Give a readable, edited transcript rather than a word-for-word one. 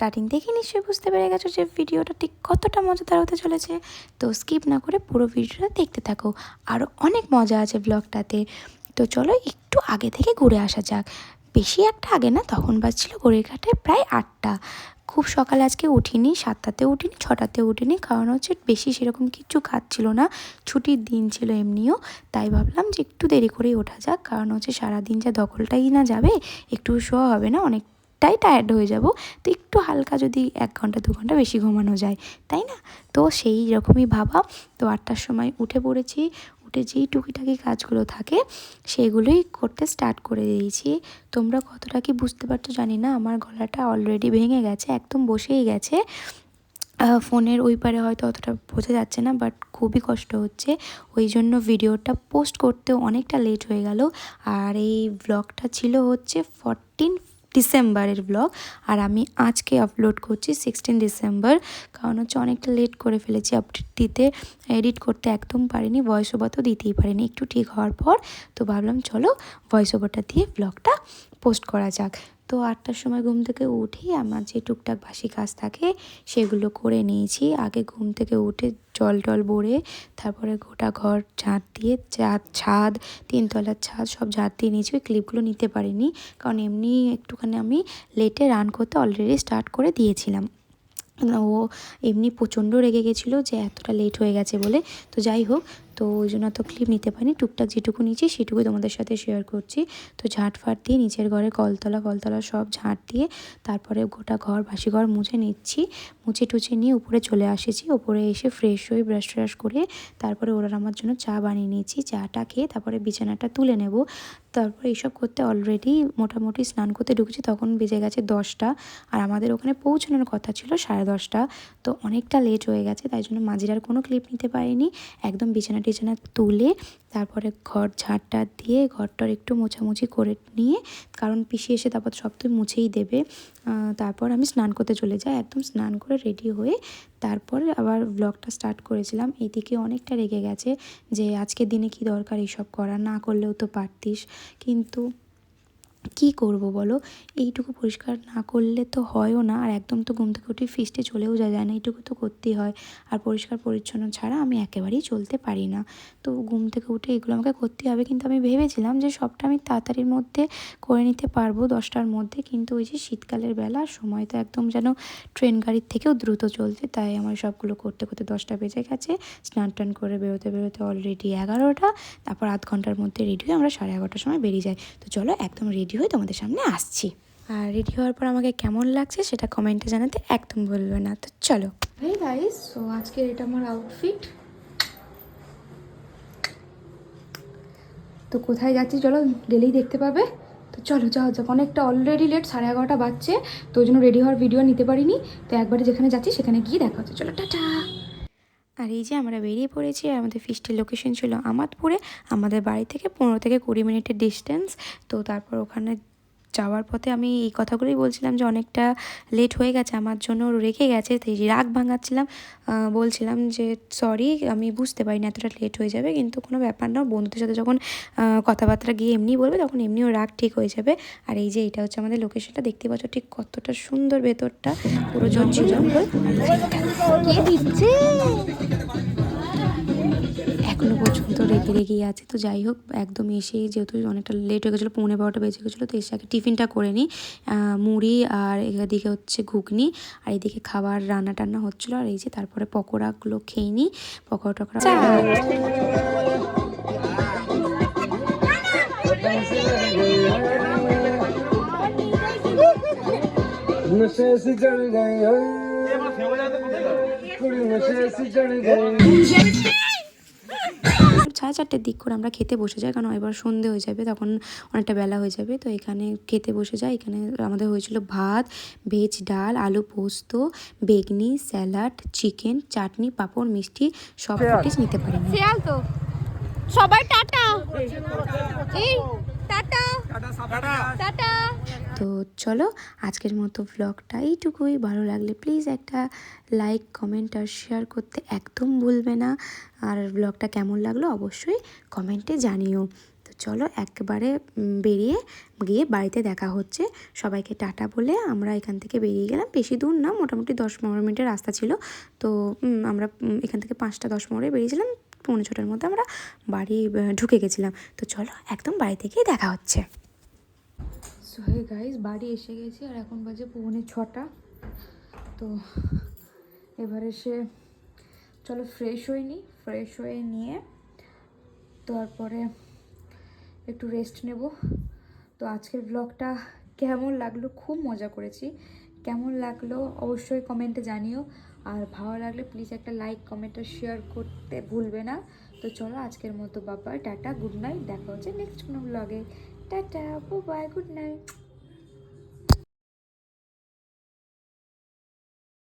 Starting দেখে নিশ্চয়ই বুঝতে পেরে গেছো যে ভিডিওটা ঠিক কতটা মজাদার হতে চলেছে। তো স্কিপ না করে পুরো ভিডিওটা দেখতে থাকো, আরও অনেক মজা আছে ব্লগটাতে। তো চলো একটু আগে থেকে ঘুরে আসা যাক। বেশি একটা আগে না, তখন বাজছিল ঘড়ির কাঁটায় প্রায় 8টা। খুব সকালে আজকে উঠিনি, 7টাতে উঠিনি, 6টাতে উঠিনি, কারণ হচ্ছে বেশি সেরকম কিছু কাজ ছিল না, ছুটির দিন ছিল এমনিও। তাই ভাবলাম যে একটু দেরি করেই ওঠা যাক, কারণ হচ্ছে সারাদিন যা দখলটাই না যাবে, একটু শোয়া হবে না, অনেকটাই টায়ার্ড হয়ে যাব। তো একটু হালকা যদি 1 ঘন্টা 2 ঘন্টা বেশি ঘুমানো যায়, তাই না? তো সেই রকমই ভাবা। তো 8টার সময় উঠে পড়েছি, উঠে যেই টুকিটাকি কাজগুলো থাকে সেগুলোই করতে স্টার্ট করে দিয়েছি। তোমরা কতটা কি বুঝতে পারছো জানি না, আমার গলাটা অলরেডি ভেঙে গেছে, একদম বসেই গেছে। ফোনের ওই পারে হয়তো অতটা বোঝা যাচ্ছে না, বাট খুবই কষ্ট হচ্ছে। ওই জন্য ভিডিওটা পোস্ট করতেও অনেকটা লেট হয়ে গেল। আর এই ব্লগটা ছিল হচ্ছে 14 ডিসেম্বরের ব্লগ, আর আমি আজকে আপলোড করছি 16 ডিসেম্বর। কারণ হচ্ছে অনেকটা লেট করে ফেলেছি আপডেট দিতে, এডিট করতে একদম পারিনি, ভয়েস ওভার তো দিতেই পারিনি একটু ঠিক হওয়ার পর। তো ভাবলাম চলো ভয়েস ওভারটা দিয়ে ব্লগটা পোস্ট করা যাক। তো 8টার সময় ঘুম থেকে উঠি, আমার যে টুকটাক বাসি কাজ থাকে সেগুলো করে নিয়েছি। আগে ঘুম থেকে উঠে জল টল ভরে তারপরে গোটা ঘর ঝাঁট দিয়ে, ছাদ 3তলার ছাদ সব ঝাঁট দিয়ে নিয়েছি। ওই ক্লিপগুলো নিতে পারিনি, কারণ এমনি একটুখানি আমি লেটে রান করতে অলরেডি স্টার্ট করে দিয়েছিলাম। ও এমনি প্রচণ্ড রেগে গেছিলো যে এতটা লেট হয়ে গেছে বলে। তো যাই হোক, তো ওই জন্য তো ক্লিপ নিতে পারিনি, টুকটাক যেটুকু নিয়েছি সেটুকুই তোমাদের সাথে শেয়ার করছি। তো ঝাঁট ফাট দিয়ে নিচের ঘরে কলতলা সব ঝাঁট দিয়ে তারপরে গোটা ঘর বাসি ঘর মুছে নিচ্ছি। মুছে টুছে নিয়ে উপরে চলে আসেছি। উপরে এসে ফ্রেশ হয়ে ব্রাশ ট্রাশ করে তারপরে ওরা আমার জন্য চা বানিয়ে নিয়েছি। চাটা খেয়ে তারপরে বিছানাটা তুলে নেব। তারপরে এইসব করতে অলরেডি মোটামুটি স্নান করতে ঢুকেছি, তখন বেজে গেছে 10টা। আর আমাদের ওখানে পৌঁছানোর কথা ছিল 10:30। তো অনেকটা লেট হয়ে গেছে, তাই জন্য মাঝির আর কোনো ক্লিপ নিতে পারিনি। একদম বিছানা টিছানা তুলে তারপরে ঘর ঝাঁটটা দিয়ে ঘরটার একটু মোছামুছি করে নিয়ে, কারণ পিসি এসে তারপর সব তো মুছেই দেবে। তারপর আমি স্নান করতে চলে যাই। একদম স্নান করে রেডি হয়ে তারপর আবার ব্লগটা স্টার্ট করেছিলাম। এইদিকে অনেকটা রেগে গেছে যে আজকের দিনে কি দরকার এইসব করা, না করলেও তো পারতিস। কিন্তু কি করব বলো, এইটুকু পরিষ্কার না করলে তো হয়ও না। আর একদম তো ঘুম থেকে উঠে ফিস্টে চলেও যায় না, এইটুকু তো করতেই হয়। আর পরিষ্কার পরিচ্ছন্ন ছাড়া আমি একেবারেই চলতে পারি না। তো ঘুম থেকে উঠে এগুলো আমাকে করতেই হবে। কিন্তু আমি ভেবেছিলাম যে সবটা আমি তাড়াতাড়ির মধ্যে করে নিতে পারবো 10টার মধ্যে, কিন্তু ওই যে শীতকালের বেলা, সময় তো একদম যেন ট্রেন গাড়ির থেকেও দ্রুত চলছে, তাই আমার সবগুলো করতে করতে 10টা বেজে গেছে। স্নান টান করে বেরোতে বেরোতে অলরেডি 11টা। তারপর আধ ঘন্টার মধ্যে রেডি হয়ে আমরা 11:30টার সময় বেরিয়ে যাই। তো চলো একদম রেডি হয়ে তোমাদের সামনে আসছি। আর রেডি হওয়ার পর আমাকে কেমন লাগছে সেটা কমেন্টে জানাতে একদম ভুলবে না। তো চলো। হেই গাইস, সো আজকের এটা আমার আউটফিট। তো কোথায় যাচ্ছি চলো ডেলি দেখতে পাবে। তো চলো যাওয়া যাক, অনেকটা অলরেডি লেট, 11:30 বাজছে। তো ওই জন্য রেডি হওয়ার ভিডিও নিতে পারিনি। তো একবারে যেখানে যাচ্ছি সেখানে গিয়ে দেখা হচ্ছে। চলো টাটা। আর এই যে আমরা বেরিয়ে পড়েছি, আর আমাদের ফিস্টের লোকেশন ছিল আমাদপুরে। আমাদের বাড়ি থেকে 15 থেকে 20 মিনিটের ডিস্টেন্স। তো তারপর ওখানে যাওয়ার পথে আমি এই কথাগুলোই বলছিলাম যে অনেকটা লেট হয়ে গেছে আমার জন্য, রেখে গেছে, তাই রাগ ভাঙাচ্ছিলাম। বলছিলাম যে সরি, আমি বুঝতে পারিনি এতটা লেট হয়ে যাবে, কিন্তু কোনো ব্যাপার না, বন্ধুদের সাথে যখন কথাবার্তা গিয়ে এমনি বলবে তখন এমনিও রাগ ঠিক হয়ে যাবে। আর এই যে এটা হচ্ছে আমাদের লোকেশনটা, দেখতে পাচ্ছ ঠিক কতটা সুন্দর ভেতরটা, পুরো জঙ্গল জঙ্গল। কে দিচ্ছে এখনও পর্যন্ত রেগেই আছে। তো যাই হোক, একদম এসেই যেহেতু অনেকটা লেট হয়ে গেছিলো, 11:15 বেজে গেছিলো, তো এসে আগে টিফিনটা করে নিই। মুড়ি আর এদিকে হচ্ছে ঘুগনি, আর এদিকে খাবার রান্না টান্না হচ্ছিলো। আর এই যে তারপরে পকোড়াগুলো খেয়ে নিই, পকোড়া টকোড়া। সাড়ে 4টের দিক করে আমরা খেতে বসে যাই, কারণ এবার সন্ধে হয়ে যাবে, তখন অনেকটা বেলা হয়ে যাবে। তো এখানে খেতে বসে যাই। এখানে আমাদের হয়েছিল ভাত, ভেজ ডাল, আলু পোস্ত, বেগনি, স্যালাড, চিকেন, চাটনি, পাঁপড়, মিষ্টি, সব ফুটেজ নিতে পারি না। তো সবাই টাটা, এই টাটা টাটা। তো চলো আজকের মতো ব্লগটা এইটুকুই। ভালো লাগলে প্লিজ একটা লাইক, কমেন্ট আর শেয়ার করতে একদম ভুলবে না। আর ব্লগটা কেমন লাগলো অবশ্যই কমেন্টে জানিও। তো চলো একেবারে বেরিয়ে গিয়ে বাড়িতে দেখা হচ্ছে। সবাইকে টাটা বলে আমরা এখান থেকে বেরিয়ে গেলাম। বেশি দূর না, মোটামুটি 10-15 মিনিটের রাস্তা ছিল। তো আমরা এখান থেকে 5টা-10 বেরিয়েছিলাম, 5:45টার মধ্যে আমরা বাড়ি ঢুকে গেছিলাম। তো চলো একদম বাড়ি থেকেই দেখা হচ্ছে। সো হে গাইস, বাড়ি এসে গেছি আর এখন বাজে 6:45। তো এবার এসে চলো ফ্রেশ হয়ে নিই। ফ্রেশ হয়ে নিয়ে তারপরে একটু রেস্ট নেব। তো আজকের ব্লগটা কেমন লাগলো, খুব মজা করেছি। কেমন লাগলো অবশ্যই কমেন্টে জানিও, আর ভালো লাগলে প্লিজ একটা লাইক, কমেন্ট আর শেয়ার করতে ভুলবে না। তো চলো আজকের মতো বাবা টাটা, গুড নাইট। দেখা হচ্ছে নেক্সট কোনো ব্লগে। Ta-ta, bye, good night.